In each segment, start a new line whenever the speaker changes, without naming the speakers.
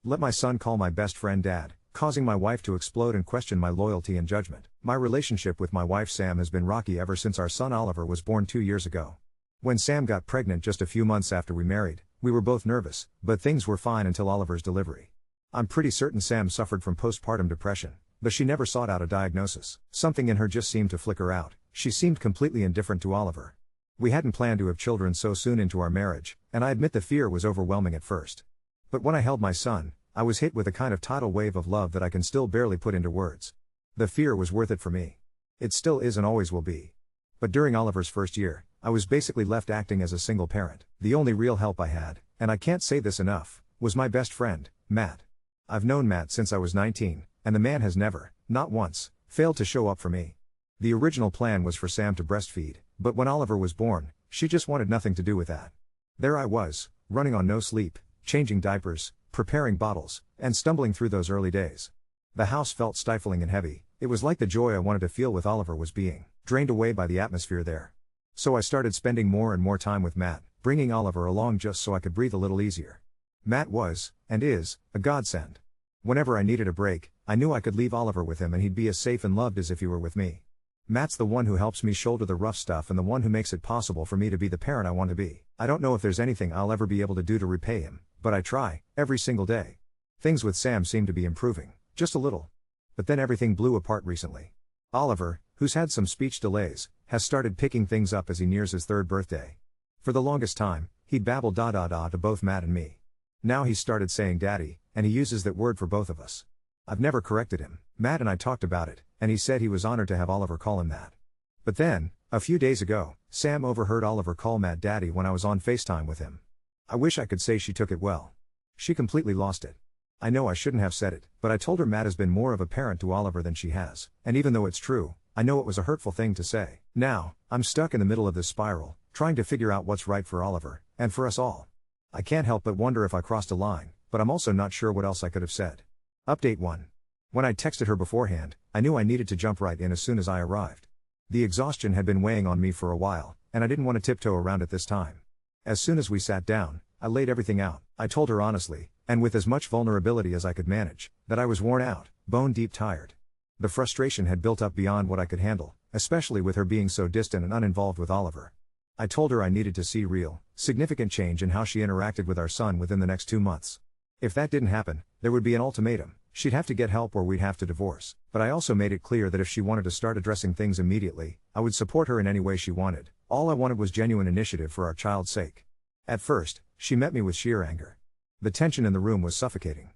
Let my son call my best friend Dad, causing my wife to explode and question my loyalty and judgment. My relationship with my wife Sam has been rocky ever since our son Oliver was born 2 years ago. When Sam got pregnant just a few months after we married, we were both nervous, but things were fine until Oliver's delivery. I'm pretty certain Sam suffered from postpartum depression, but she never sought out a diagnosis. Something in her just seemed to flicker out. She seemed completely indifferent to Oliver. We hadn't planned to have children so soon into our marriage, and I admit the fear was overwhelming at first. But when I held my son, I was hit with a kind of tidal wave of love that I can still barely put into words. The fear was worth it for me. It still is and always will be. But during Oliver's first year, I was basically left acting as a single parent. The only real help I had, and I can't say this enough, was my best friend, Matt. I've known Matt since I was 19, and the man has never, not once, failed to show up for me. The original plan was for Sam to breastfeed, but when Oliver was born, she just wanted nothing to do with that. There I was, running on no sleep, changing diapers, preparing bottles, and stumbling through those early days. The house felt stifling and heavy. It was like the joy I wanted to feel with Oliver was being drained away by the atmosphere there. So I started spending more and more time with Matt, bringing Oliver along just so I could breathe a little easier. Matt was, and is, a godsend. Whenever I needed a break, I knew I could leave Oliver with him and he'd be as safe and loved as if he were with me. Matt's the one who helps me shoulder the rough stuff and the one who makes it possible for me to be the parent I want to be. I don't know if there's anything I'll ever be able to do to repay him, but I try, every single day. Things with Sam seem to be improving, just a little. But then everything blew apart recently. Oliver, who's had some speech delays, has started picking things up as he nears his 3rd birthday. For the longest time, he'd babble to both Matt and me. Now he's started saying daddy, and he uses that word for both of us. I've never corrected him. Matt and I talked about it, and he said he was honored to have Oliver call him that. But then, a few days ago, Sam overheard Oliver call Matt daddy when I was on FaceTime with him. I wish I could say she took it well. She completely lost it. I know I shouldn't have said it, but I told her Matt has been more of a parent to Oliver than she has, and even though it's true, I know it was a hurtful thing to say. Now, I'm stuck in the middle of this spiral, trying to figure out what's right for Oliver, and for us all. I can't help but wonder if I crossed a line, but I'm also not sure what else I could have said. Update 1. When I texted her beforehand, I knew I needed to jump right in as soon as I arrived. The exhaustion had been weighing on me for a while, and I didn't want to tiptoe around it this time. As soon as we sat down, I laid everything out. I told her honestly, and with as much vulnerability as I could manage, that I was worn out, bone-deep tired. The frustration had built up beyond what I could handle, especially with her being so distant and uninvolved with Oliver. I told her I needed to see real, significant change in how she interacted with our son within the next 2 months. If that didn't happen, there would be an ultimatum. She'd have to get help or we'd have to divorce. But I also made it clear that if she wanted to start addressing things immediately, I would support her in any way she wanted. All I wanted was genuine initiative for our child's sake. At first, she met me with sheer anger. The tension in the room was suffocating.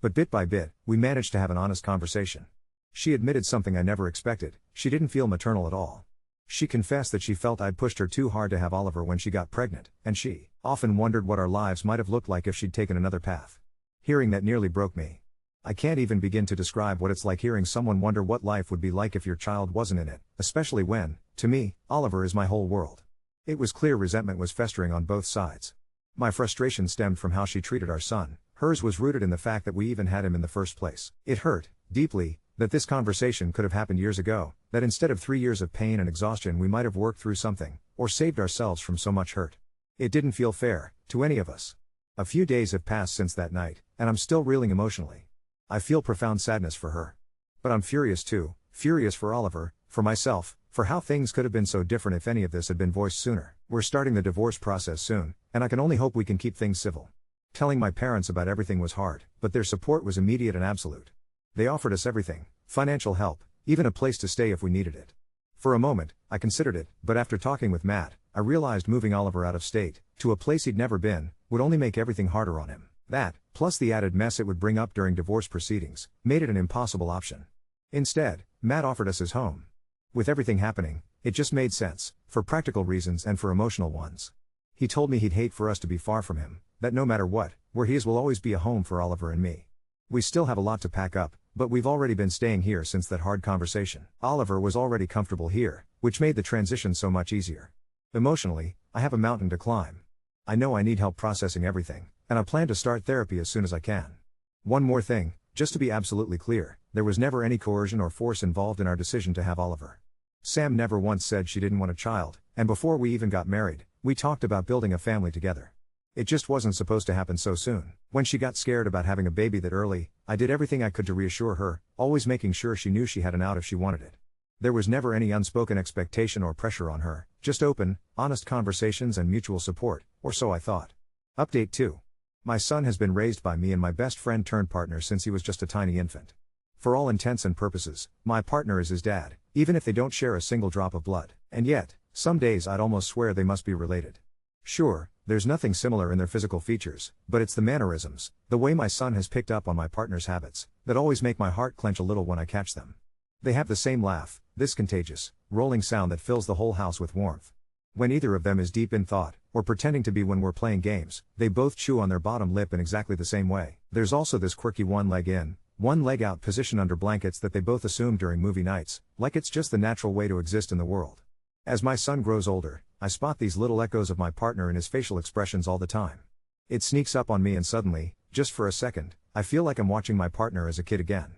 But bit by bit, we managed to have an honest conversation. She admitted something I never expected: she didn't feel maternal at all. She confessed that she felt I'd pushed her too hard to have Oliver when she got pregnant, and she often wondered what our lives might have looked like if she'd taken another path. Hearing that nearly broke me. I can't even begin to describe what it's like hearing someone wonder what life would be like if your child wasn't in it, especially when, to me, Oliver is my whole world. It was clear resentment was festering on both sides. My frustration stemmed from how she treated our son. Hers was rooted in the fact that we even had him in the first place. It hurt, deeply, that this conversation could have happened years ago, that instead of 3 years of pain and exhaustion we might have worked through something, or saved ourselves from so much hurt. It didn't feel fair, to any of us. A few days have passed since that night, and I'm still reeling emotionally. I feel profound sadness for her. But I'm furious too, furious for Oliver, for myself, for how things could have been so different if any of this had been voiced sooner. We're starting the divorce process soon, and I can only hope we can keep things civil. Telling my parents about everything was hard, but their support was immediate and absolute. They offered us everything: financial help, even a place to stay if we needed it. For a moment, I considered it, but after talking with Matt, I realized moving Oliver out of state, to a place he'd never been, would only make everything harder on him. That, plus the added mess it would bring up during divorce proceedings, made it an impossible option. Instead, Matt offered us his home. With everything happening, it just made sense, for practical reasons and for emotional ones. He told me he'd hate for us to be far from him, that no matter what, where he is will always be a home for Oliver and me. We still have a lot to pack up, but we've already been staying here since that hard conversation. Oliver was already comfortable here, which made the transition so much easier. Emotionally, I have a mountain to climb. I know I need help processing everything, and I plan to start therapy as soon as I can. One more thing, just to be absolutely clear, there was never any coercion or force involved in our decision to have Oliver. Sam never once said she didn't want a child, and before we even got married, we talked about building a family together. It just wasn't supposed to happen so soon. When she got scared about having a baby that early, I did everything I could to reassure her, always making sure she knew she had an out if she wanted it. There was never any unspoken expectation or pressure on her, just open, honest conversations and mutual support, or so I thought. Update 2. My son has been raised by me and my best friend turned partner since he was just a tiny infant. For all intents and purposes, my partner is his dad, even if they don't share a single drop of blood, and yet, some days I'd almost swear they must be related. Sure, there's nothing similar in their physical features, but it's the mannerisms, the way my son has picked up on my partner's habits, that always make my heart clench a little when I catch them. They have the same laugh, this contagious, rolling sound that fills the whole house with warmth. When either of them is deep in thought, or pretending to be when we're playing games, they both chew on their bottom lip in exactly the same way. There's also this quirky one leg in, one leg out position under blankets that they both assume during movie nights, like it's just the natural way to exist in the world. As my son grows older, I spot these little echoes of my partner in his facial expressions all the time. It sneaks up on me and suddenly, just for a second, I feel like I'm watching my partner as a kid again.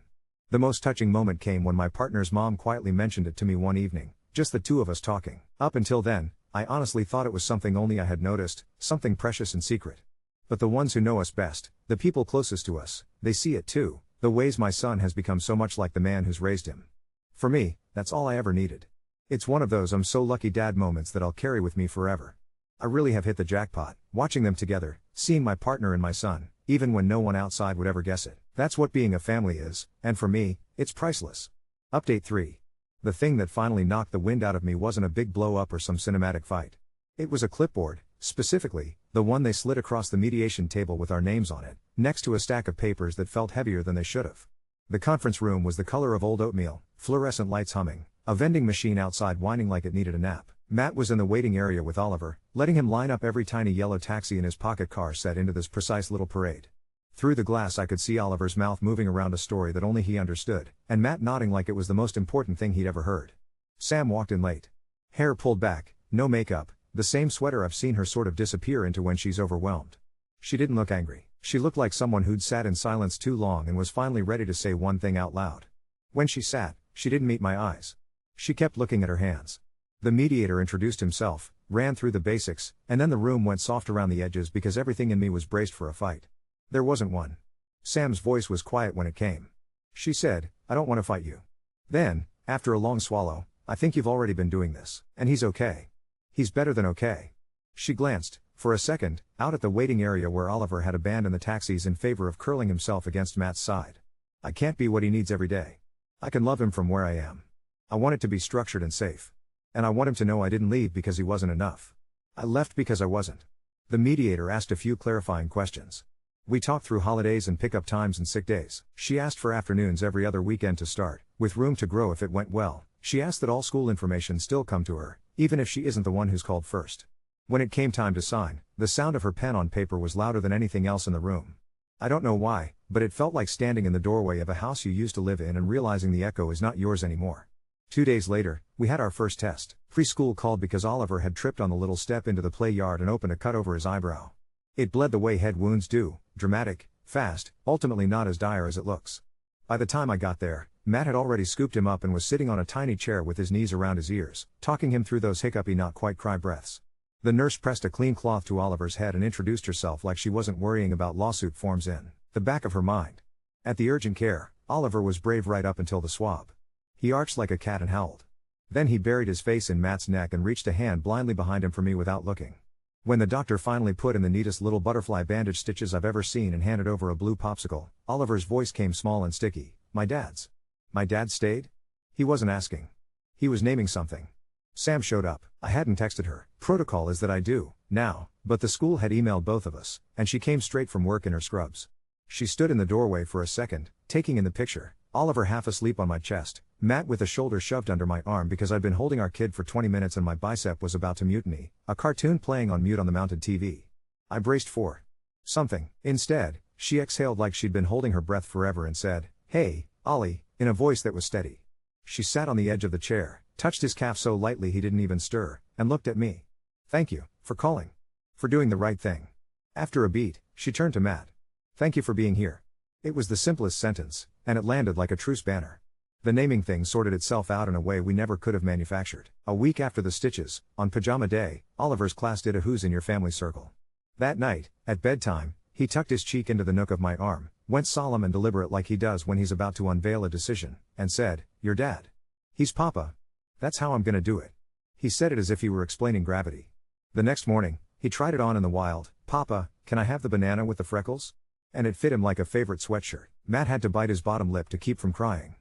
The most touching moment came when my partner's mom quietly mentioned it to me one evening, just the two of us talking. Up until then, I honestly thought it was something only I had noticed, something precious and secret. But the ones who know us best, the people closest to us, they see it too, the ways my son has become so much like the man who's raised him. For me, that's all I ever needed. It's one of those I'm so lucky dad moments that I'll carry with me forever. I really have hit the jackpot, watching them together, seeing my partner and my son, even when no one outside would ever guess it. That's what being a family is, and for me, it's priceless. Update 3. The thing that finally knocked the wind out of me wasn't a big blow up or some cinematic fight. It was a clipboard, specifically, the one they slid across the mediation table with our names on it, next to a stack of papers that felt heavier than they should have. The conference room was the color of old oatmeal, fluorescent lights humming, a vending machine outside whining like it needed a nap. Matt was in the waiting area with Oliver, letting him line up every tiny yellow taxi in his pocket car set into this precise little parade. Through the glass I could see Oliver's mouth moving around a story that only he understood, and Matt nodding like it was the most important thing he'd ever heard. Sam walked in late. Hair pulled back, no makeup, the same sweater I've seen her sort of disappear into when she's overwhelmed. She didn't look angry. She looked like someone who'd sat in silence too long and was finally ready to say one thing out loud. When she sat, she didn't meet my eyes. She kept looking at her hands. The mediator introduced himself, ran through the basics, and then the room went soft around the edges because everything in me was braced for a fight. There wasn't one. Sam's voice was quiet when it came. She said, "I don't want to fight you." Then, after a long swallow, "I think you've already been doing this, and he's okay. He's better than okay." She glanced, for a second, out at the waiting area where Oliver had abandoned the taxis in favor of curling himself against Matt's side. "I can't be what he needs every day. I can love him from where I am. I want it to be structured and safe. And I want him to know I didn't leave because he wasn't enough. I left because I wasn't." The mediator asked a few clarifying questions. We talked through holidays and pickup times and sick days. She asked for afternoons every other weekend to start, with room to grow if it went well. She asked that all school information still come to her, even if she isn't the one who's called first. When it came time to sign, the sound of her pen on paper was louder than anything else in the room. I don't know why, but it felt like standing in the doorway of a house you used to live in and realizing the echo is not yours anymore. 2 days later, we had our first test. Preschool called because Oliver had tripped on the little step into the play yard and opened a cut over his eyebrow. It bled the way head wounds do, dramatic, fast, ultimately not as dire as it looks. By the time I got there, Matt had already scooped him up and was sitting on a tiny chair with his knees around his ears, talking him through those hiccupy not quite cry breaths. The nurse pressed a clean cloth to Oliver's head and introduced herself like she wasn't worrying about lawsuit forms in the back of her mind. At the urgent care, Oliver was brave right up until the swab. He arched like a cat and howled. Then he buried his face in Matt's neck and reached a hand blindly behind him for me without looking. When the doctor finally put in the neatest little butterfly bandage stitches I've ever seen and handed over a blue popsicle, Oliver's voice came small and sticky. "My dad's. My dad stayed?" He wasn't asking. He was naming something. Sam showed up. I hadn't texted her. Protocol is that I do, now, but the school had emailed both of us, and she came straight from work in her scrubs. She stood in the doorway for a second, taking in the picture. Oliver half asleep on my chest, Matt with a shoulder shoved under my arm because I'd been holding our kid for 20 minutes and my bicep was about to mutiny, a cartoon playing on mute on the mounted TV. I braced for something. Instead, she exhaled like she'd been holding her breath forever and said, "Hey, Ollie," in a voice that was steady. She sat on the edge of the chair, touched his calf so lightly he didn't even stir, and looked at me. "Thank you, for calling. For doing the right thing." After a beat, she turned to Matt. "Thank you for being here." It was the simplest sentence, and it landed like a truce banner. The naming thing sorted itself out in a way we never could have manufactured. A week after the stitches, on pajama day, Oliver's class did a Who's in Your Family circle. That night, at bedtime, he tucked his cheek into the nook of my arm, went solemn and deliberate like he does when he's about to unveil a decision, and said, "Your dad. He's Papa. That's how I'm gonna do it." He said it as if he were explaining gravity. The next morning, he tried it on in the wild. "Papa, can I have the banana with the freckles?" And it fit him like a favorite sweatshirt. Matt had to bite his bottom lip to keep from crying.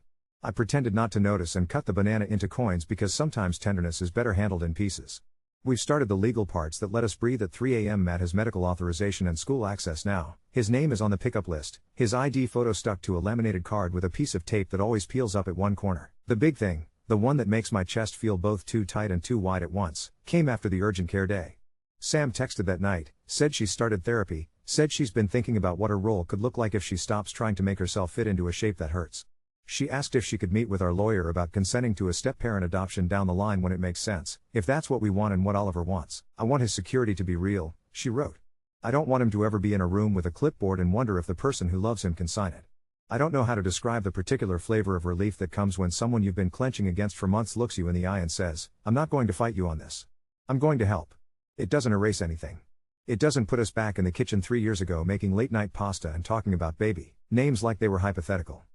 I pretended not to notice and cut the banana into coins because sometimes tenderness is better handled in pieces. We've started the legal parts that let us breathe at 3 a.m. Matt has medical authorization and school access now. His name is on the pickup list, his ID photo stuck to a laminated card with a piece of tape that always peels up at one corner. The big thing, the one that makes my chest feel both too tight and too wide at once, came after the urgent care day. Sam texted that night, said she's started therapy, said she's been thinking about what her role could look like if she stops trying to make herself fit into a shape that hurts. She asked if she could meet with our lawyer about consenting to a step-parent adoption down the line when it makes sense, if that's what we want and what Oliver wants. "I want his security to be real," she wrote. "I don't want him to ever be in a room with a clipboard and wonder if the person who loves him can sign it. I don't know how to describe the particular flavor of relief that comes when someone you've been clenching against for months looks you in the eye and says, 'I'm not going to fight you on this. I'm going to help.' It doesn't erase anything. It doesn't put us back in the kitchen 3 years ago making late-night pasta and talking about baby names like they were hypothetical.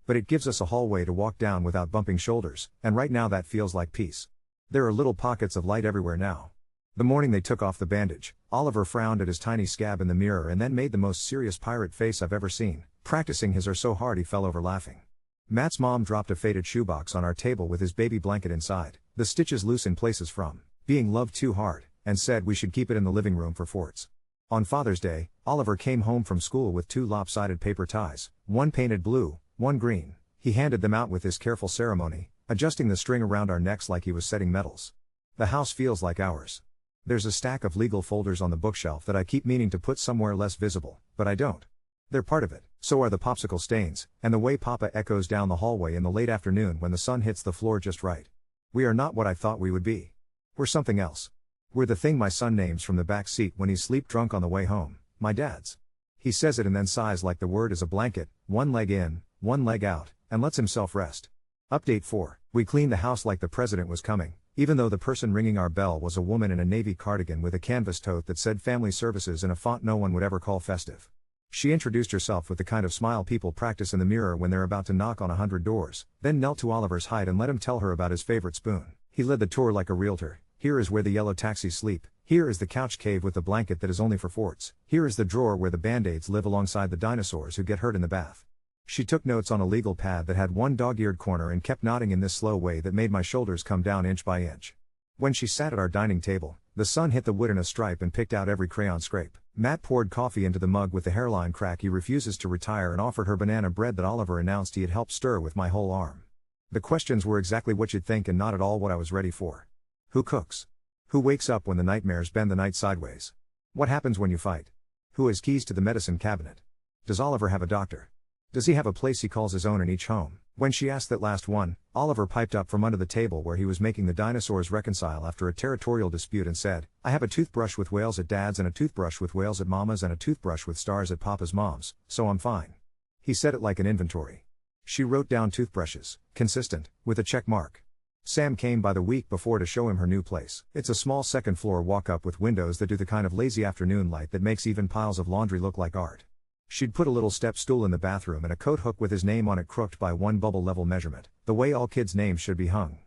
But it gives us a hallway to walk down without bumping shoulders, and right now that feels like peace. There are little pockets of light everywhere now." The morning they took off the bandage, Oliver frowned at his tiny scab in the mirror and then made the most serious pirate face I've ever seen, practicing his so hard he fell over laughing. Matt's mom dropped a faded shoebox on our table with his baby blanket inside, the stitches loose in places from being loved too hard, and said we should keep it in the living room for forts. On Father's Day, Oliver came home from school with 2 lopsided paper ties, one painted blue, one green. He handed them out with this careful ceremony, adjusting the string around our necks like he was setting medals. The house feels like ours. There's a stack of legal folders on the bookshelf that I keep meaning to put somewhere less visible, but I don't. They're part of it. So are the popsicle stains, and the way Papa echoes down the hallway in the late afternoon when the sun hits the floor just right. We are not what I thought we would be. We're something else. We're the thing my son names from the back seat when he's sleep drunk on the way home, my dad's. He says it and then sighs like the word is a blanket, one leg in, one leg out, and lets himself rest. Update 4. We cleaned the house like the president was coming, even though the person ringing our bell was a woman in a navy cardigan with a canvas tote that said Family Services in a font no one would ever call festive. She introduced herself with the kind of smile people practice in the mirror when they're about to knock on 100 doors, then knelt to Oliver's height and let him tell her about his favorite spoon. He led the tour like a realtor. Here is where the yellow taxis sleep. Here is the couch cave with the blanket that is only for forts. Here is the drawer where the band-aids live alongside the dinosaurs who get hurt in the bath. She took notes on a legal pad that had one dog-eared corner and kept nodding in this slow way that made my shoulders come down inch by inch. When she sat at our dining table, the sun hit the wood in a stripe and picked out every crayon scrape. Matt poured coffee into the mug with the hairline crack he refuses to retire and offered her banana bread that Oliver announced he had helped stir with my whole arm. The questions were exactly what you'd think and not at all what I was ready for. Who cooks? Who wakes up when the nightmares bend the night sideways? What happens when you fight? Who has keys to the medicine cabinet? Does Oliver have a doctor? Does he have a place he calls his own in each home? When she asked that last one, Oliver piped up from under the table where he was making the dinosaurs reconcile after a territorial dispute and said, "I have a toothbrush with whales at Dad's and a toothbrush with whales at Mama's and a toothbrush with stars at Papa's mom's, so I'm fine." He said it like an inventory. She wrote down toothbrushes, consistent, with a check mark. Sam came by the week before to show him her new place. It's a small second-floor walk-up with windows that do the kind of lazy afternoon light that makes even piles of laundry look like art. She'd put a little step stool in the bathroom and a coat hook with his name on it crooked by one bubble level measurement, the way all kids' names should be hung.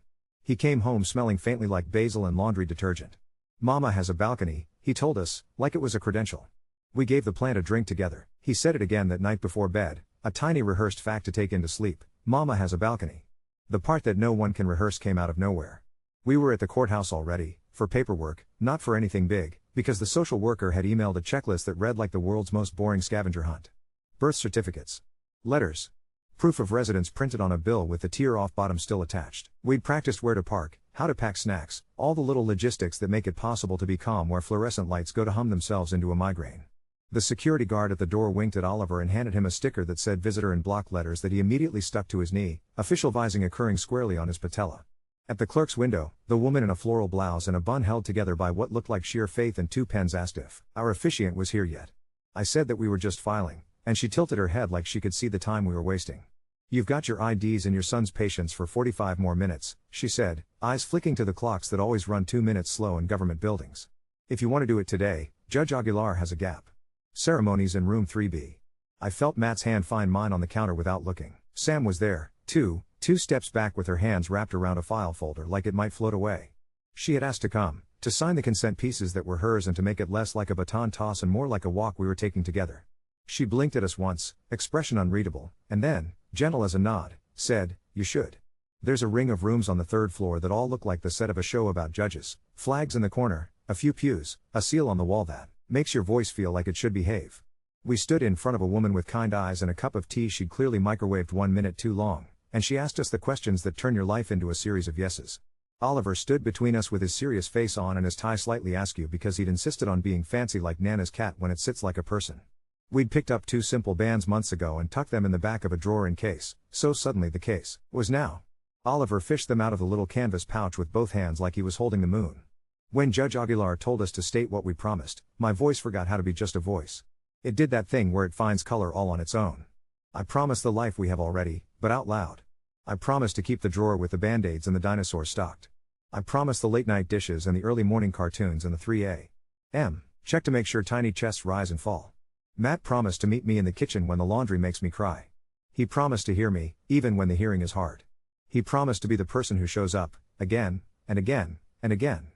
He came home smelling faintly like basil and laundry detergent. "Mama has a balcony," he told us, like it was a credential. We gave the plant a drink together. He said it again that night before bed, a tiny rehearsed fact to take into sleep. Mama has a balcony. The part that no one can rehearse came out of nowhere. We were at the courthouse already, for paperwork, not for anything big, because the social worker had emailed a checklist that read like the world's most boring scavenger hunt. Birth certificates. Letters. Proof of residence printed on a bill with the tear-off bottom still attached. We'd practiced where to park, how to pack snacks, all the little logistics that make it possible to be calm where fluorescent lights go to hum themselves into a migraine. The security guard at the door winked at Oliver and handed him a sticker that said visitor in block letters that he immediately stuck to his knee, official vising occurring squarely on his patella. At the clerk's window, the woman in a floral blouse and a bun held together by what looked like sheer faith and 2 pens asked if our officiant was here yet. I said that we were just filing, and she tilted her head like she could see the time we were wasting. "You've got your IDs and your son's patience for 45 more minutes, she said, eyes flicking to the clocks that always run 2 minutes slow in government buildings. "If you want to do it today, Judge Aguilar has a gap. Ceremonies in room 3B. I felt Matt's hand find mine on the counter without looking. Sam was there, too, 2 steps back with her hands wrapped around a file folder like it might float away. She had asked to come, to sign the consent pieces that were hers and to make it less like a baton toss and more like a walk we were taking together. She blinked at us once, expression unreadable, and then, gentle as a nod, said, "You should." There's a ring of rooms on the 3rd floor that all look like the set of a show about judges, flags in the corner, a few pews, a seal on the wall that makes your voice feel like it should behave. We stood in front of a woman with kind eyes and a cup of tea she'd clearly microwaved 1 minute too long, and she asked us the questions that turn your life into a series of yeses. Oliver stood between us with his serious face on and his tie slightly askew because he'd insisted on being fancy like Nana's cat when it sits like a person. We'd picked up 2 simple bands months ago and tucked them in the back of a drawer in case, so suddenly the case was now. Oliver fished them out of the little canvas pouch with both hands like he was holding the moon. When Judge Aguilar told us to state what we promised, my voice forgot how to be just a voice. It did that thing where it finds color all on its own. I promise the life we have already, but out loud. I promise to keep the drawer with the band-aids and the dinosaurs stocked. I promise the late-night dishes and the early morning cartoons and the 3 a.m. check to make sure tiny chests rise and fall. Matt promised to meet me in the kitchen when the laundry makes me cry. He promised to hear me, even when the hearing is hard. He promised to be the person who shows up, again, and again, and again.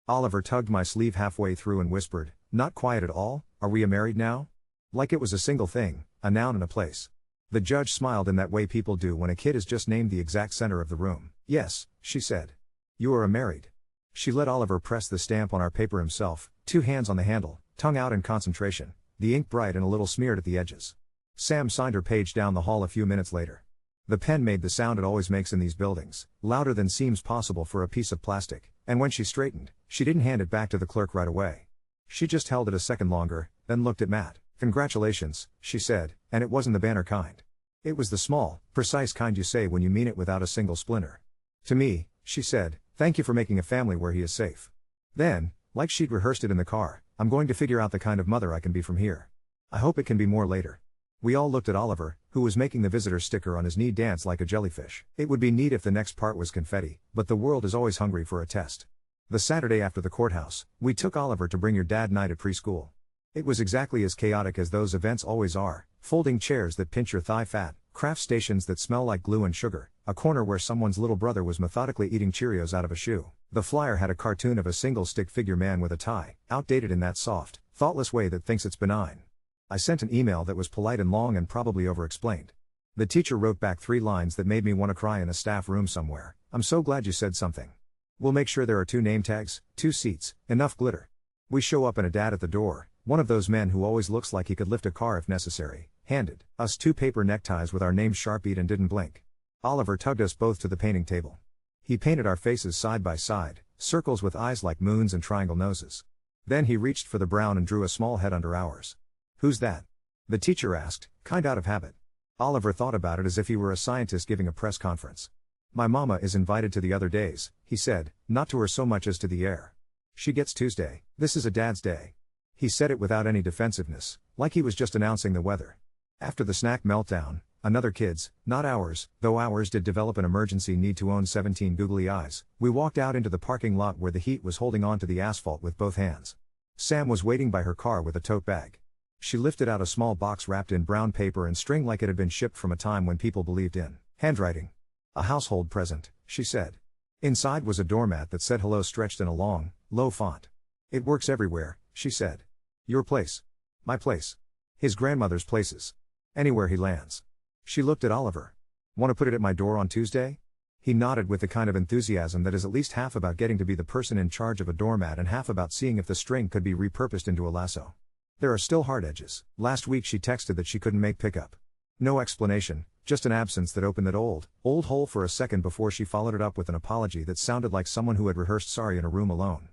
Oliver tugged my sleeve halfway through and whispered, not quiet at all, "Are we married now?" Like it was a single thing, a noun and a place. The judge smiled in that way people do when a kid is just named the exact center of the room. "Yes," she said. "You are married." She let Oliver press the stamp on our paper himself, 2 hands on the handle, tongue out in concentration, the ink bright and a little smeared at the edges. Sam signed her page down the hall a few minutes later. The pen made the sound it always makes in these buildings, louder than seems possible for a piece of plastic, and when she straightened, she didn't hand it back to the clerk right away. She just held it a second longer, then looked at Matt. "Congratulations," she said, and it wasn't the banner kind. It was the small, precise kind you say when you mean it without a single splinter. "To me," she said, "thank you for making a family where he is safe." Then, like she'd rehearsed it in the car, "I'm going to figure out the kind of mother I can be from here. I hope it can be more later." We all looked at Oliver, who was making the visitor sticker on his knee dance like a jellyfish. It would be neat if the next part was confetti, but the world is always hungry for a test. The Saturday after the courthouse, we took Oliver to Bring Your Dad night at preschool. It was exactly as chaotic as those events always are: folding chairs that pinch your thigh fat, craft stations that smell like glue and sugar, a corner where someone's little brother was methodically eating Cheerios out of a shoe. The flyer had a cartoon of a single stick figure man with a tie, outdated in that soft, thoughtless way that thinks it's benign. I sent an email that was polite and long and probably over-explained. The teacher wrote back 3 lines that made me want to cry in a staff room somewhere. "I'm so glad you said something. We'll make sure there are 2 name tags, 2 seats, enough glitter." We show up and a dad at the door, one of those men who always looks like he could lift a car if necessary, handed us 2 paper neckties with our names sharpied and didn't blink. Oliver tugged us both to the painting table. He painted our faces side by side, circles with eyes like moons and triangle noses. Then he reached for the brown and drew a small head under ours. "Who's that?" the teacher asked, kind out of habit. Oliver thought about it as if he were a scientist giving a press conference. "My mama is invited to the other days," he said, "not to her so much as to the air. She gets Tuesday. This is a dad's day." He said it without any defensiveness, like he was just announcing the weather. After the snack meltdown, another kid's, not ours, though ours did develop an emergency need to own 17 googly eyes, we walked out into the parking lot where the heat was holding on to the asphalt with both hands. Sam was waiting by her car with a tote bag. She lifted out a small box wrapped in brown paper and string like it had been shipped from a time when people believed in handwriting. "A household present," she said. Inside was a doormat that said hello stretched in a long, low font. "It works everywhere," she said. "Your place. My place. His grandmother's places. Anywhere he lands." She looked at Oliver. "Want to put it at my door on Tuesday?" He nodded with the kind of enthusiasm that is at least half about getting to be the person in charge of a doormat and half about seeing if the string could be repurposed into a lasso. There are still hard edges. Last week she texted that she couldn't make pickup. No explanation, just an absence that opened that old hole for a second before she followed it up with an apology that sounded like someone who had rehearsed sorry in a room alone.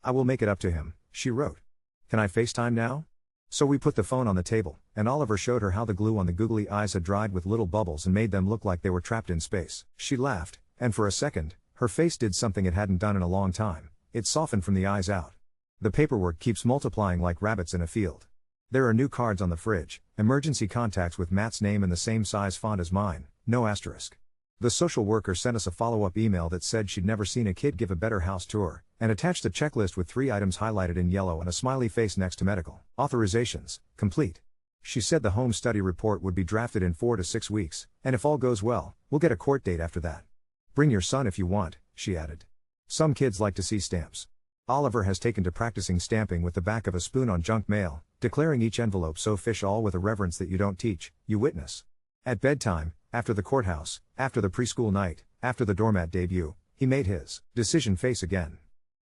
"I will make it up to him," she wrote. "Can I FaceTime now?" So we put the phone on the table, and Oliver showed her how the glue on the googly eyes had dried with little bubbles and made them look like they were trapped in space. She laughed, and for a second, her face did something it hadn't done in a long time. It softened from the eyes out. The paperwork keeps multiplying like rabbits in a field. There are new cards on the fridge, emergency contacts with Matt's name in the same size font as mine, no asterisk. The social worker sent us a follow-up email that said she'd never seen a kid give a better house tour, and attached a checklist with 3 items highlighted in yellow and a smiley face next to medical authorizations, complete. She said the home study report would be drafted in 4 to 6 weeks, and if all goes well, we'll get a court date after that. Bring your son if you want, she added. Some kids like to see stamps. Oliver has taken to practicing stamping with the back of a spoon on junk mail, declaring each envelope so fish all with a reverence that you don't teach, you witness. At bedtime, after the courthouse, after the preschool night, after the doormat debut, he made his decision face again.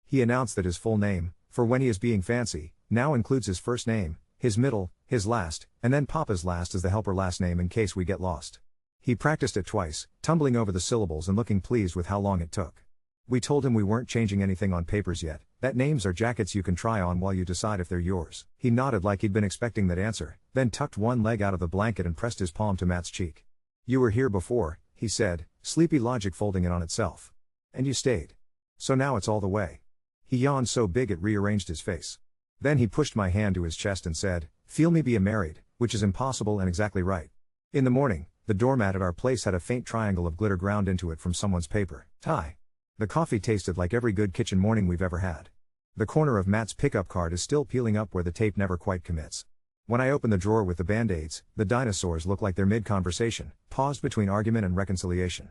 He announced that his full name, for when he is being fancy, now includes his first name, his middle, his last, and then Papa's last as the helper last name in case we get lost. He practiced it twice, tumbling over the syllables and looking pleased with how long it took. We told him we weren't changing anything on papers yet, that names are jackets you can try on while you decide if they're yours. He nodded like he'd been expecting that answer, then tucked one leg out of the blanket and pressed his palm to Matt's cheek. You were here before, he said, sleepy logic folding in on itself. And you stayed. So now it's all the way. He yawned so big it rearranged his face. Then he pushed my hand to his chest and said, feel me be a married, which is impossible and exactly right. In the morning, the doormat at our place had a faint triangle of glitter ground into it from someone's paper tie. The coffee tasted like every good kitchen morning we've ever had. The corner of Matt's pickup card is still peeling up where the tape never quite commits. When I open the drawer with the band-aids, the dinosaurs look like they're mid-conversation, paused between argument and reconciliation.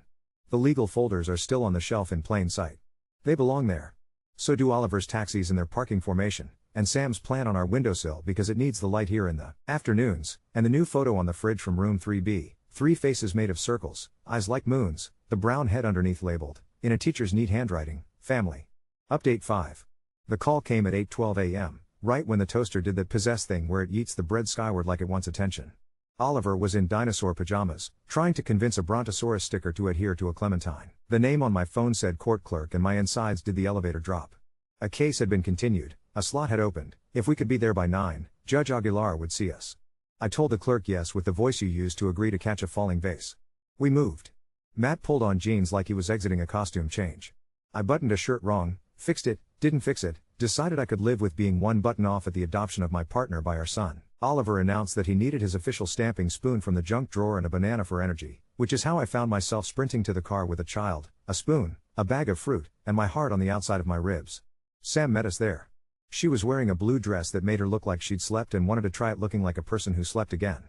The legal folders are still on the shelf in plain sight. They belong there. So do Oliver's taxis in their parking formation, and Sam's plant on our windowsill because it needs the light here in the afternoons, and the new photo on the fridge from room 3B, 3 faces made of circles, eyes like moons, the brown head underneath labeled, in a teacher's neat handwriting, family. Update 5. The call came at 8:12 a.m., right when the toaster did that possessed thing where it yeets the bread skyward like it wants attention. Oliver was in dinosaur pajamas, trying to convince a Brontosaurus sticker to adhere to a clementine. The name on my phone said court clerk and my insides did the elevator drop. A case had been continued, a slot had opened, if we could be there by 9, Judge Aguilar would see us. I told the clerk yes with the voice you used to agree to catch a falling vase. We moved. Matt pulled on jeans like he was exiting a costume change. I buttoned a shirt wrong, fixed it, didn't fix it, decided I could live with being one button off at the adoption of my partner by our son. Oliver announced that he needed his official stamping spoon from the junk drawer and a banana for energy, which is how I found myself sprinting to the car with a child, a spoon, a bag of fruit, and my heart on the outside of my ribs. Sam met us there. She was wearing a blue dress that made her look like she'd slept and wanted to try it looking like a person who slept again.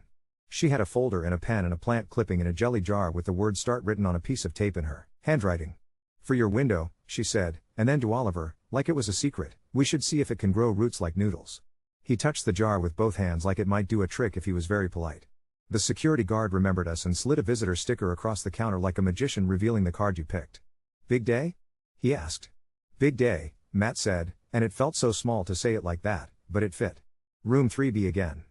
She had a folder and a pen and a plant clipping in a jelly jar with the word start written on a piece of tape in her handwriting. For your window, she said, and then to Oliver, like it was a secret, we should see if it can grow roots like noodles. He touched the jar with both hands like it might do a trick if he was very polite. The security guard remembered us and slid a visitor sticker across the counter like a magician revealing the card you picked. Big day? He asked. Big day, Matt said, and it felt so small to say it like that, but it fit. Room 3B again.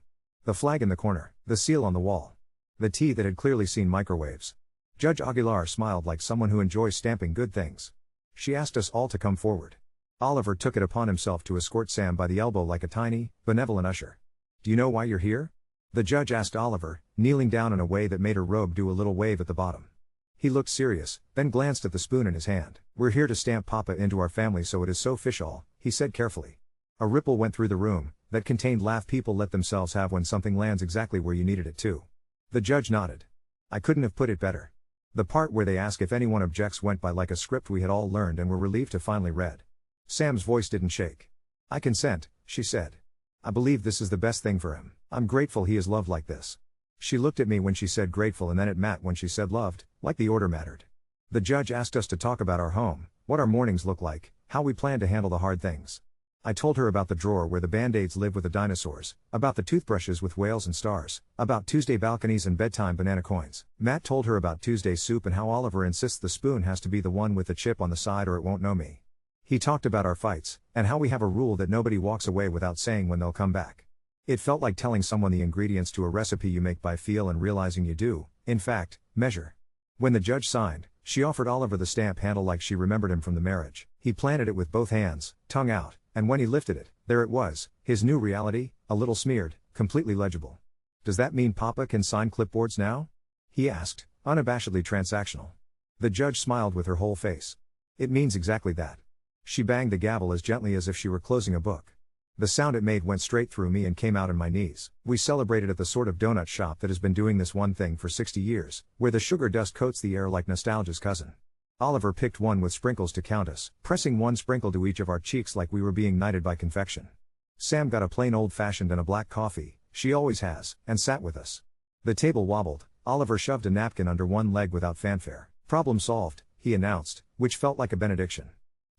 The flag in the corner, the seal on the wall. The tea that had clearly seen microwaves. Judge Aguilar smiled like someone who enjoys stamping good things. She asked us all to come forward. Oliver took it upon himself to escort Sam by the elbow like a tiny, benevolent usher. Do you know why you're here? The judge asked Oliver, kneeling down in a way that made her robe do a little wave at the bottom. He looked serious, then glanced at the spoon in his hand. We're here to stamp Papa into our family so it is so fish-all, he said carefully. A ripple went through the room, that contained laugh people let themselves have when something lands exactly where you needed it to. The judge nodded. I couldn't have put it better. The part where they ask if anyone objects went by like a script we had all learned and were relieved to finally read. Sam's voice didn't shake. I consent, she said. I believe this is the best thing for him. I'm grateful he is loved like this. She looked at me when she said grateful and then at Matt when she said loved, like the order mattered. The judge asked us to talk about our home, what our mornings look like, how we plan to handle the hard things. I told her about the drawer where the band-aids live with the dinosaurs, about the toothbrushes with whales and stars, about Tuesday balconies and bedtime banana coins. Matt told her about Tuesday soup and how Oliver insists the spoon has to be the one with the chip on the side or it won't know me. He talked about our fights, and how we have a rule that nobody walks away without saying when they'll come back. It felt like telling someone the ingredients to a recipe you make by feel and realizing you do, in fact, measure. When the judge signed, she offered Oliver the stamp handle like she remembered him from the marriage. He planted it with both hands, tongue out, and when he lifted it, there it was, his new reality, a little smeared, completely legible. Does that mean Papa can sign clipboards now? He asked, unabashedly transactional. The judge smiled with her whole face. It means exactly that. She banged the gavel as gently as if she were closing a book. The sound it made went straight through me and came out in my knees. We celebrated at the sort of donut shop that has been doing this one thing for 60 years, where the sugar dust coats the air like nostalgia's cousin. Oliver picked one with sprinkles to count us, pressing one sprinkle to each of our cheeks like we were being knighted by confection. Sam got a plain old-fashioned and a black coffee, she always has, and sat with us. The table wobbled, Oliver shoved a napkin under one leg without fanfare. Problem solved, he announced, which felt like a benediction.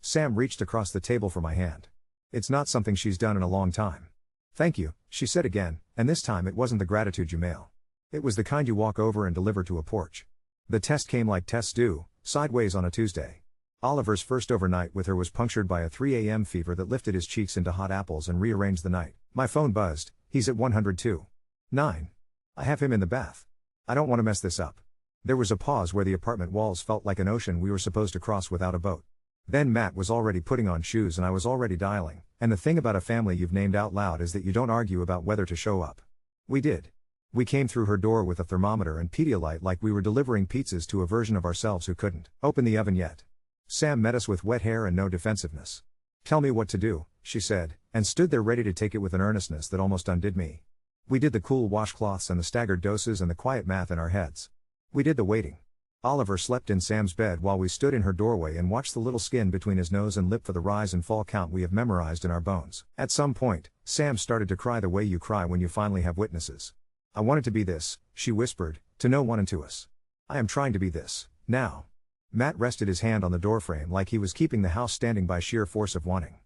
Sam reached across the table for my hand. It's not something she's done in a long time. Thank you, she said again, and this time it wasn't the gratitude you mail. It was the kind you walk over and deliver to a porch. The test came like tests do, sideways on a Tuesday. Oliver's first overnight with her was punctured by a 3 a.m. fever that lifted his cheeks into hot apples and rearranged the night. My phone buzzed, he's at 102.9. I have him in the bath. I don't want to mess this up. There was a pause where the apartment walls felt like an ocean we were supposed to cross without a boat. Then Matt was already putting on shoes and I was already dialing, and the thing about a family you've named out loud is that you don't argue about whether to show up. We did. We came through her door with a thermometer and Pedialyte like we were delivering pizzas to a version of ourselves who couldn't open the oven yet. Sam met us with wet hair and no defensiveness. Tell me what to do, she said, and stood there ready to take it with an earnestness that almost undid me. We did the cool washcloths and the staggered doses and the quiet math in our heads. We did the waiting. Oliver slept in Sam's bed while we stood in her doorway and watched the little skin between his nose and lip for the rise and fall count we have memorized in our bones. At some point, Sam started to cry the way you cry when you finally have witnesses. I wanted to be this, she whispered, to no one and to us. I am trying to be this, now. Matt rested his hand on the doorframe like he was keeping the house standing by sheer force of wanting.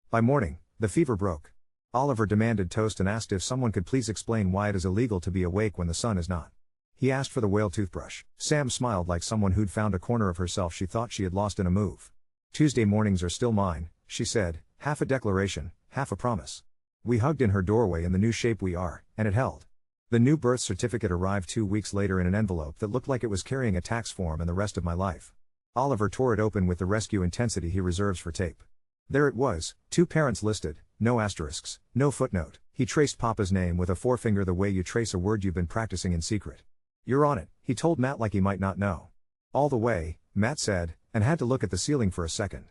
By morning, the fever broke. Oliver demanded toast and asked if someone could please explain why it is illegal to be awake when the sun is not. He asked for the whale toothbrush. Sam smiled like someone who'd found a corner of herself she thought she had lost in a move. Tuesday mornings are still mine, she said, half a declaration, half a promise. We hugged in her doorway in the new shape we are, and it held. The new birth certificate arrived 2 weeks later in an envelope that looked like it was carrying a tax form and the rest of my life. Oliver tore it open with the rescue intensity he reserves for tape. There it was, 2 parents listed, no asterisks, no footnote. He traced Papa's name with a forefinger the way you trace a word you've been practicing in secret. You're on it, he told Matt like he might not know. All the way, Matt said, and had to look at the ceiling for a second.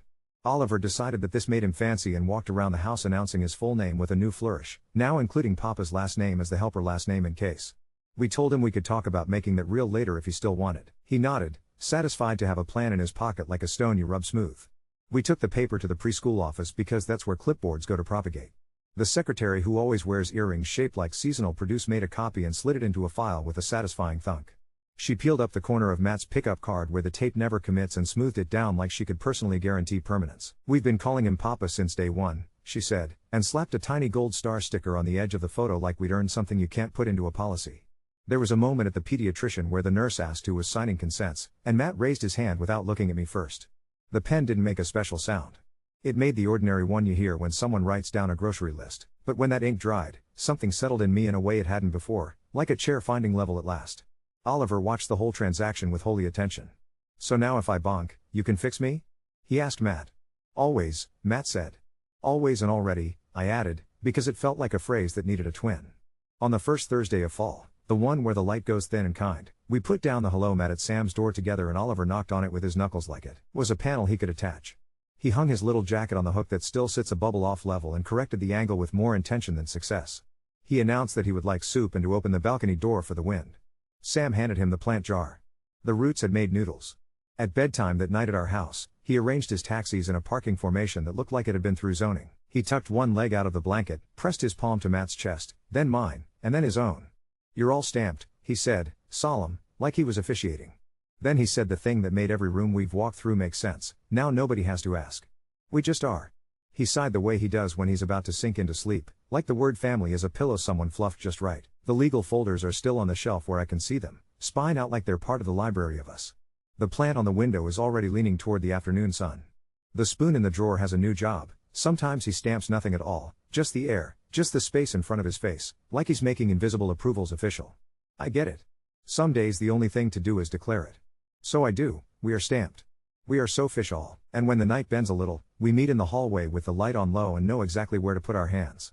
Oliver decided that this made him fancy and walked around the house announcing his full name with a new flourish, now including Papa's last name as the helper last name in case. We told him we could talk about making that real later if he still wanted. He nodded, satisfied to have a plan in his pocket like a stone you rub smooth. We took the paper to the preschool office because that's where clipboards go to propagate. The secretary who always wears earrings shaped like seasonal produce made a copy and slid it into a file with a satisfying thunk. She peeled up the corner of Matt's pickup card where the tape never commits and smoothed it down like she could personally guarantee permanence. We've been calling him Papa since day one, she said, and slapped a tiny gold star sticker on the edge of the photo like we'd earned something you can't put into a policy. There was a moment at the pediatrician where the nurse asked who was signing consents, and Matt raised his hand without looking at me first. The pen didn't make a special sound. It made the ordinary one you hear when someone writes down a grocery list, but when that ink dried, something settled in me in a way it hadn't before, like a chair finding level at last. Oliver watched the whole transaction with holy attention. So now if I bonk, you can fix me? He asked Matt. Always, Matt said. Always and already, I added, because it felt like a phrase that needed a twin. On the first Thursday of fall, the one where the light goes thin and kind, we put down the hello mat at Sam's door together and Oliver knocked on it with his knuckles like it was a panel he could attach. He hung his little jacket on the hook that still sits a bubble off level and corrected the angle with more intention than success. He announced that he would like soup and to open the balcony door for the wind. Sam handed him the plant jar. The roots had made noodles. At bedtime that night at our house, he arranged his taxis in a parking formation that looked like it had been through zoning. He tucked one leg out of the blanket, pressed his palm to Matt's chest, then mine, and then his own. You're all stamped, he said, solemn, like he was officiating. Then he said the thing that made every room we've walked through make sense, now nobody has to ask. We just are. He sighed the way he does when he's about to sink into sleep, like the word family is a pillow someone fluffed just right. The legal folders are still on the shelf where I can see them, spine out like they're part of the library of us. The plant on the window is already leaning toward the afternoon sun. The spoon in the drawer has a new job. Sometimes he stamps nothing at all, just the air, just the space in front of his face, like he's making invisible approvals official. I get it. Some days the only thing to do is declare it. So I do, we are stamped. We are so fish all, and when the night bends a little, we meet in the hallway with the light on low and know exactly where to put our hands.